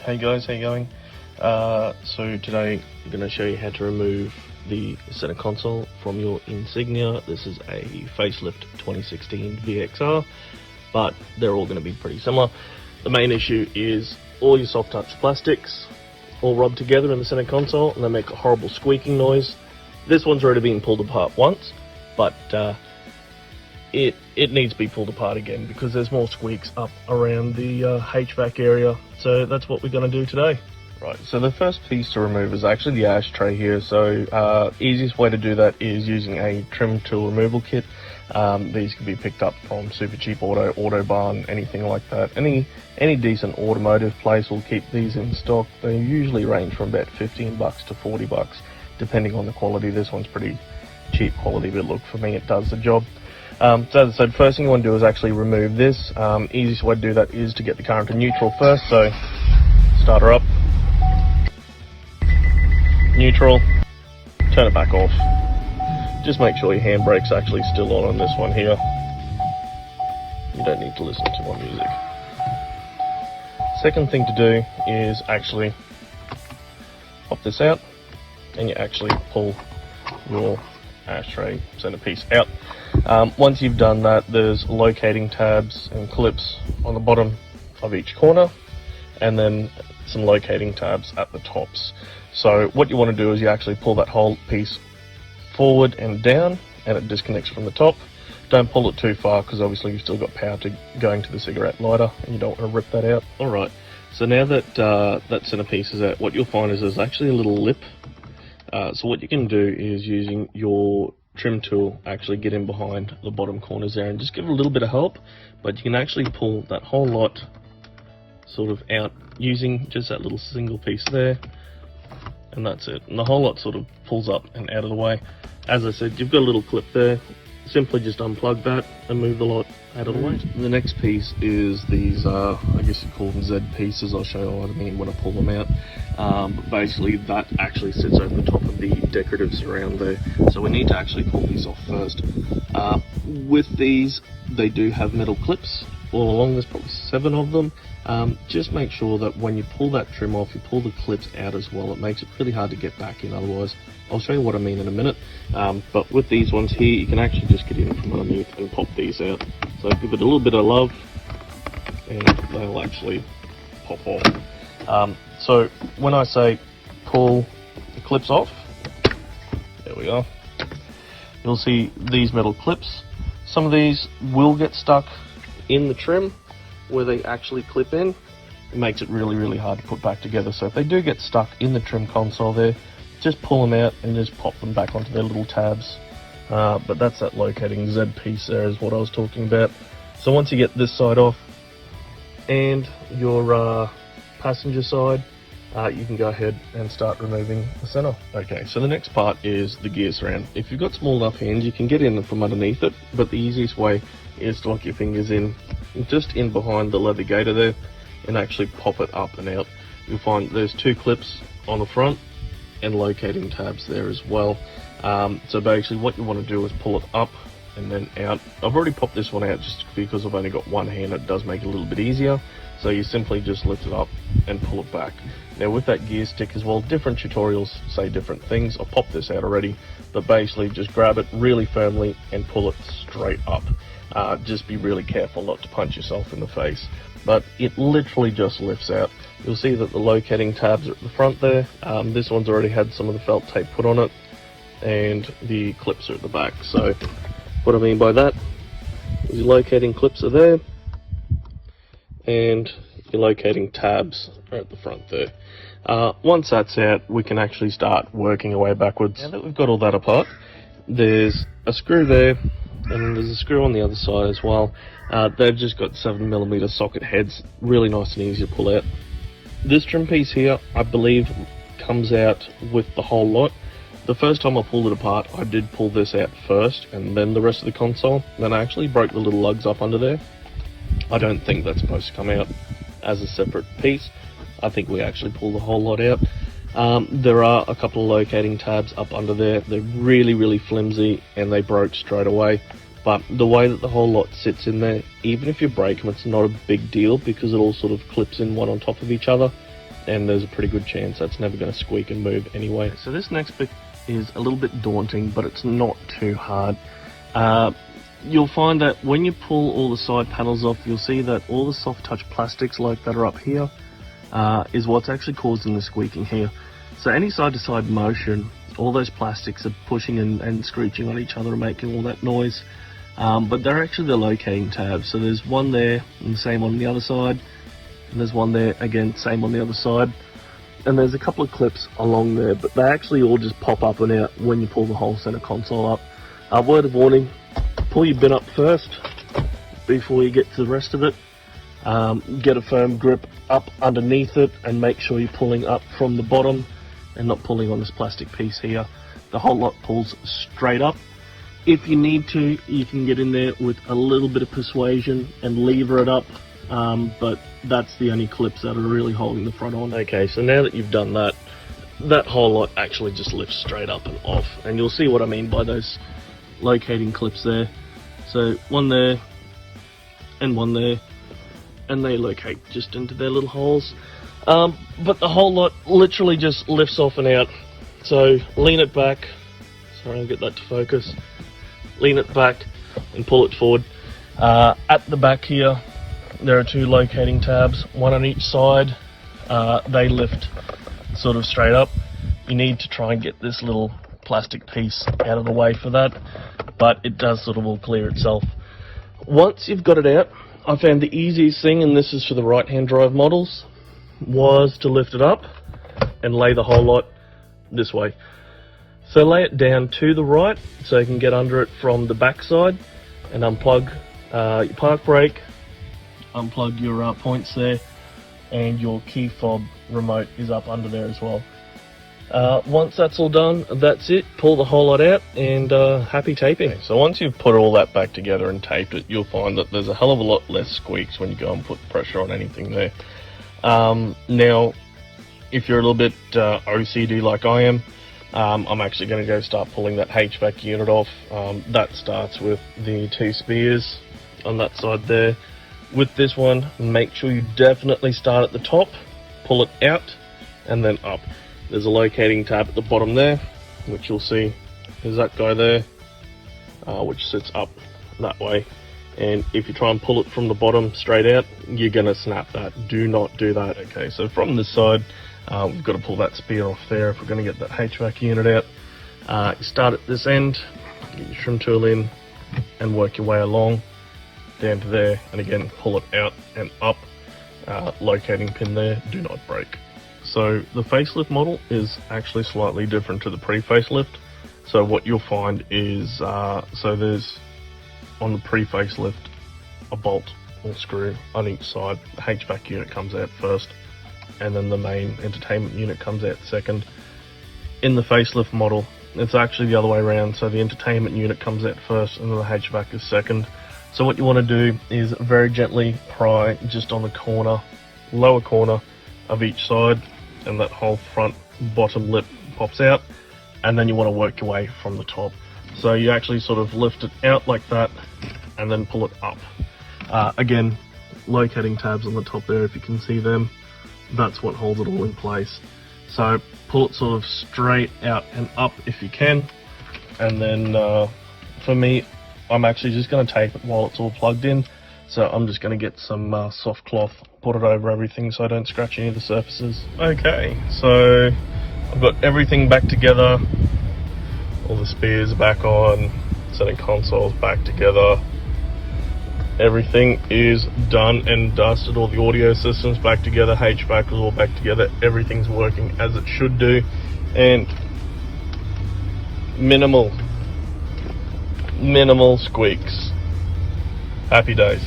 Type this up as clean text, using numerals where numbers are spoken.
Hey guys, how you going? So today I'm going to show you how to remove the center console from your Insignia. This is a facelift 2016 VXR, but they're all going to be pretty similar. The main issue is all your soft touch plastics all rubbed together in the center console and they make a horrible squeaking noise. This one's already been pulled apart once, but it needs to be pulled apart again because there's more squeaks up around the HVAC area. So that's what we're going to do today. Right, so the first piece to remove is actually the ashtray here. So easiest way to do that is using a trim tool removal kit. These can be picked up from Super Cheap Auto, Autobarn, anything like that. Any decent automotive place will keep these in stock. They usually range from about $15 to $40 depending on the quality. This one's pretty cheap quality, but look, for me it does the job. So as I said, first thing you want to do is actually remove this. Easiest way to do that is to get the car into neutral first. So start her up, neutral, turn it back off. Just make sure your handbrake's actually still on this one here. You don't need to listen to my music. Second thing to do is actually pop this out and you actually pull your ashtray centerpiece out. Once you've done that, there's locating tabs and clips on the bottom of each corner and then some locating tabs at the tops. So what you want to do is you actually pull that whole piece forward and down and it disconnects from the top. Don't pull it too far because obviously you've still got power going to the cigarette lighter and you don't want to rip that out. Alright, so now that that centerpiece is out, what you'll find is there's actually a little lip. So what you can do is using your trim tool actually get in behind the bottom corners there and just give it a little bit of help, but you can actually pull that whole lot sort of out using just that little single piece there, and that's it, and the whole lot sort of pulls up and out of the way. As I said, you've got a little clip there, simply just unplug that and move the lot out of the way. The next piece is these I guess you call them Z pieces. I'll show you what I mean when I pull them out. But basically that actually sits over the top of the decorative surround there, so we need to actually pull these off first. With these, they do have metal clips all along. There's probably 7 of them. Just make sure that when you pull that trim off, you pull the clips out as well. It makes it really hard to get back in otherwise. I'll show you what I mean in a minute. But with these ones here, you can actually just get in from underneath and pop these out. So give it a little bit of love and they'll actually pop off. So when I say pull the clips off, there we are, you'll see these metal clips. Some of these will get stuck in the trim where they actually clip in. It makes it really hard to put back together. So if they do get stuck in the trim console there, just pull them out and just pop them back onto their little tabs. But that's that locating Z piece there is what I was talking about. So once you get this side off and your passenger side, you can go ahead and start removing the center. Okay, so the next part is the gear surround. If you've got small enough hands, you can get in from underneath it, but the easiest way is to lock your fingers in, just in behind the leather gaiter there, and actually pop it up and out. You'll find there's 2 clips on the front and locating tabs there as well. So basically what you want to do is pull it up and then out. I've already popped this one out just because I've only got one hand. It does make it a little bit easier. So you simply just lift it up and pull it back. Now with that gear stick as well, different tutorials say different things. I've popped this out already, but basically just grab it really firmly and pull it straight up. Just be really careful not to punch yourself in the face, but it literally just lifts out. You'll see that the locating tabs are at the front there. This one's already had some of the felt tape put on it, and the clips are at the back. So what I mean by that is your locating clips are there and your locating tabs are at the front there. Once that's out, we can actually start working our way backwards. Now that we've got all that apart, there's a screw there and there's a screw on the other side as well. They've just got 7mm socket heads, really nice and easy to pull out. This trim piece here, I believe, comes out with the whole lot. The first time I pulled it apart, I did pull this out first and then the rest of the console. Then I actually broke the little lugs up under there. I don't think that's supposed to come out as a separate piece. I think we actually pull the whole lot out. There are a couple of locating tabs up under there. They're really flimsy and they broke straight away. But the way that the whole lot sits in there, even if you break them, it's not a big deal because it all sort of clips in one on top of each other. and there's a pretty good chance that's never going to squeak and move anyway. So this next bit is a little bit daunting, but it's not too hard. You'll find that when you pull all the side panels off, you'll see that all the soft touch plastics like that are up here is what's actually causing the squeaking here. So any side to side motion, all those plastics are pushing and screeching on each other and making all that noise. But they're actually the locating tabs. So there's one there and the same on the other side, and there's one there again, same on the other side, and there's a couple of clips along there, but they actually all just pop up and out when you pull the whole center console up. Word of warning, pull your bin up first before you get to the rest of it. Get a firm grip up underneath it and make sure you're pulling up from the bottom and not pulling on this plastic piece here. The whole lot pulls straight up. If you need to, you can get in there with a little bit of persuasion and lever it up, but that's the only clips that are really holding the front on. Okay, so now that you've done that, that whole lot actually just lifts straight up and off, and you'll see what I mean by those locating clips there. So one there and one there, and they locate just into their little holes. But the whole lot literally just lifts off and out. So lean it back, sorry, I'll get that to focus. Lean it back and pull it forward. At the back here, there are two locating tabs, one on each side. They lift sort of straight up. You need to try and get this little plastic piece out of the way for that, but it does sort of all clear itself. Once you've got it out, I found the easiest thing, and this is for the right hand drive models, was to lift it up and lay the whole lot this way. So lay it down to the right so you can get under it from the back side, and unplug your park brake, unplug your points there, and your key fob remote is up under there as well. Once that's all done, that's it. Pull the whole lot out, and happy taping. Okay, so once you've put all that back together and taped it, you'll find that there's a hell of a lot less squeaks when you go and put pressure on anything there. Now, if you're a little bit OCD like I am, I'm actually going to go start pulling that HVAC unit off. That starts with the two spears on that side there. With this one, make sure you definitely start at the top, pull it out, and then up. There's a locating tab at the bottom there, which you'll see is that guy there, which sits up that way. And if you try and pull it from the bottom straight out, you're going to snap that. Do not do that. Okay, so from this side, we've got to pull that spear off there if we're going to get that HVAC unit out. You start at this end, get your trim tool in, and work your way along down to there, and again pull it out and up. Locating pin there, do not break. So the facelift model is actually slightly different to the pre-facelift. So what you'll find is, so there's on the pre-facelift a bolt or screw on each side. The HVAC unit comes out first, and then the main entertainment unit comes out second. In the facelift model, it's actually the other way around. So the entertainment unit comes out first, and then the HVAC is second. So what you want to do is very gently pry just on the corner, lower corner of each side, and that whole front bottom lip pops out, and then you want to work your way from the top. So you actually sort of lift it out like that and then pull it up. Again, locating tabs on the top there, if you can see them, that's what holds it all in place. So pull it sort of straight out and up if you can, and then for me, I'm actually just going to tape it while it's all plugged in. So I'm just going to get some soft cloth, put it over everything so I don't scratch any of the surfaces. Okay, so I've got everything back together, all the spears back on, center consoles back together. Everything is done and dusted, all the audio systems back together, HVAC is all back together, everything's working as it should do, and minimal squeaks. Happy days.